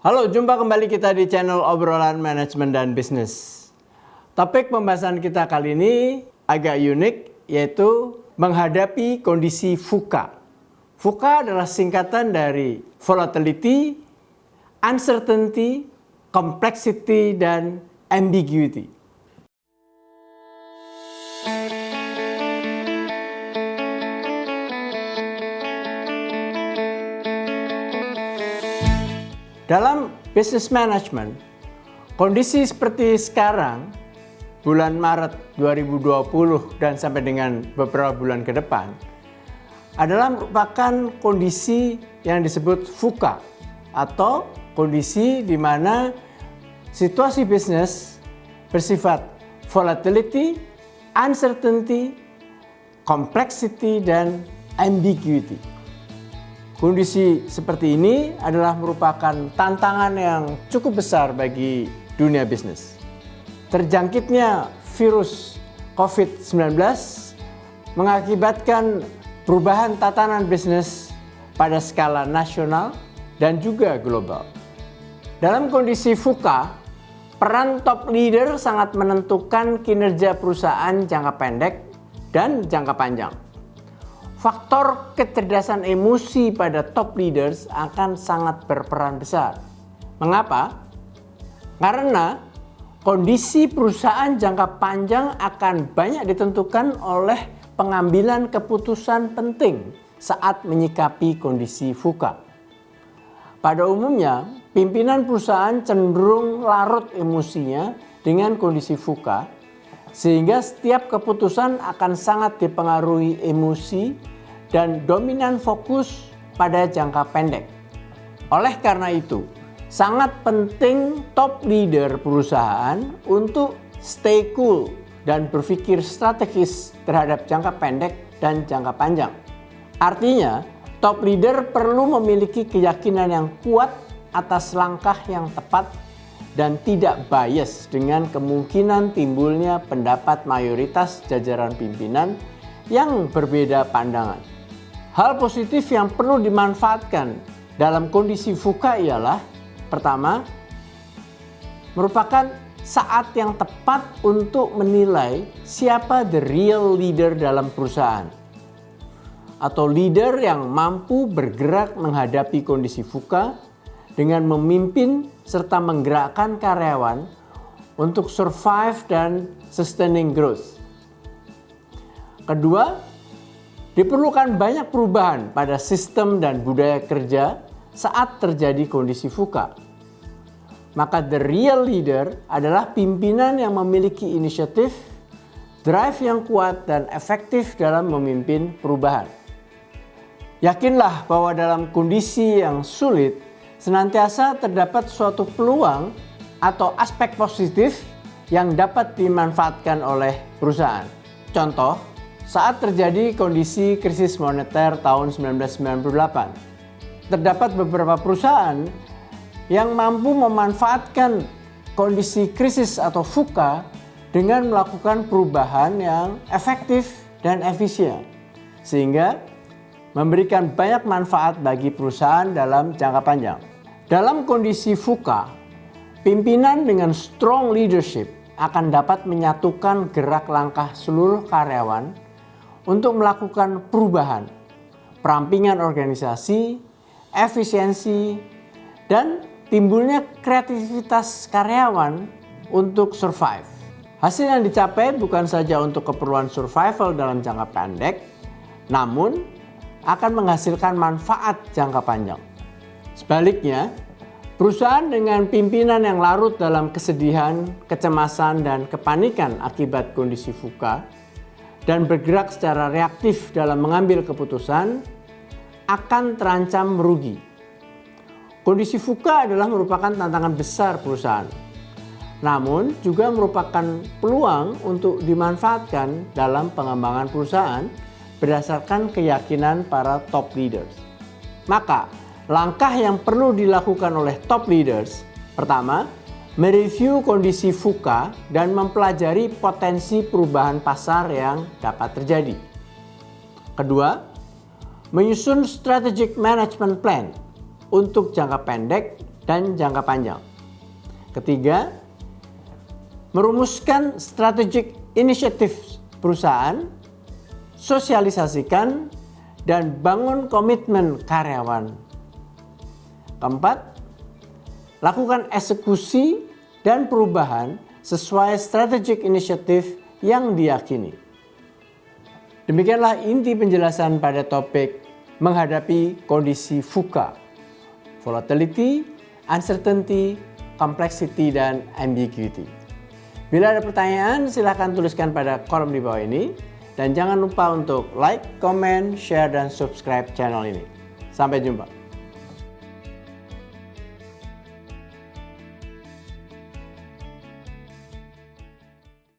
Halo, jumpa kembali kita di channel obrolan manajemen dan bisnis. Topik pembahasan kita kali ini agak unik, yaitu menghadapi kondisi VUCA. VUCA adalah singkatan dari volatility, uncertainty, complexity, dan ambiguity. Dalam business management, kondisi seperti sekarang, bulan Maret 2020 dan sampai dengan beberapa bulan ke depan, adalah merupakan kondisi yang disebut VUCA, atau kondisi di mana situasi bisnis bersifat volatility, uncertainty, complexity, dan ambiguity. Kondisi seperti ini adalah merupakan tantangan yang cukup besar bagi dunia bisnis. Terjangkitnya virus COVID-19 mengakibatkan perubahan tatanan bisnis pada skala nasional dan juga global. Dalam kondisi VUCA, peran top leader sangat menentukan kinerja perusahaan jangka pendek dan jangka panjang. Faktor kecerdasan emosi pada top leaders akan sangat berperan besar. Mengapa? Karena kondisi perusahaan jangka panjang akan banyak ditentukan oleh pengambilan keputusan penting saat menyikapi kondisi VUCA. Pada umumnya, pimpinan perusahaan cenderung larut emosinya dengan kondisi VUCA, sehingga setiap keputusan akan sangat dipengaruhi emosi dan dominan fokus pada jangka pendek. Oleh karena itu, sangat penting top leader perusahaan untuk stay cool dan berpikir strategis terhadap jangka pendek dan jangka panjang. Artinya, top leader perlu memiliki keyakinan yang kuat atas langkah yang tepat dan tidak bias dengan kemungkinan timbulnya pendapat mayoritas jajaran pimpinan yang berbeda pandangan. Hal positif yang perlu dimanfaatkan dalam kondisi VUCA ialah, pertama, merupakan saat yang tepat untuk menilai siapa the real leader dalam perusahaan, atau leader yang mampu bergerak menghadapi kondisi VUCA dengan memimpin serta menggerakkan karyawan untuk survive dan sustaining growth. Kedua, diperlukan banyak perubahan pada sistem dan budaya kerja saat terjadi kondisi VUCA. Maka the real leader adalah pimpinan yang memiliki inisiatif, drive yang kuat dan efektif dalam memimpin perubahan. Yakinlah bahwa dalam kondisi yang sulit, senantiasa terdapat suatu peluang atau aspek positif yang dapat dimanfaatkan oleh perusahaan. Contoh, saat terjadi kondisi krisis moneter tahun 1998, terdapat beberapa perusahaan yang mampu memanfaatkan kondisi krisis atau VUCA dengan melakukan perubahan yang efektif dan efisien, sehingga memberikan banyak manfaat bagi perusahaan dalam jangka panjang. Dalam kondisi VUCA, pimpinan dengan strong leadership akan dapat menyatukan gerak langkah seluruh karyawan untuk melakukan perubahan, perampingan organisasi, efisiensi, dan timbulnya kreativitas karyawan untuk survive. Hasil yang dicapai bukan saja untuk keperluan survival dalam jangka pendek, namun akan menghasilkan manfaat jangka panjang. Sebaliknya, perusahaan dengan pimpinan yang larut dalam kesedihan, kecemasan, dan kepanikan akibat kondisi VUCA dan bergerak secara reaktif dalam mengambil keputusan akan terancam merugi. Kondisi VUCA adalah merupakan tantangan besar perusahaan, namun juga merupakan peluang untuk dimanfaatkan dalam pengembangan perusahaan berdasarkan keyakinan para top leaders. Maka, langkah yang perlu dilakukan oleh top leaders, pertama, mereview kondisi VUCA dan mempelajari potensi perubahan pasar yang dapat terjadi. Kedua, menyusun strategic management plan untuk jangka pendek dan jangka panjang. Ketiga, merumuskan strategic initiative perusahaan, sosialisasikan, dan bangun komitmen karyawan. Keempat, lakukan eksekusi dan perubahan sesuai strategic initiative yang diyakini. Demikianlah inti penjelasan pada topik menghadapi kondisi VUCA, volatility, uncertainty, complexity, dan ambiguity. Bila ada pertanyaan, silakan tuliskan pada kolom di bawah ini. Dan jangan lupa untuk like, comment, share, dan subscribe channel ini. Sampai jumpa.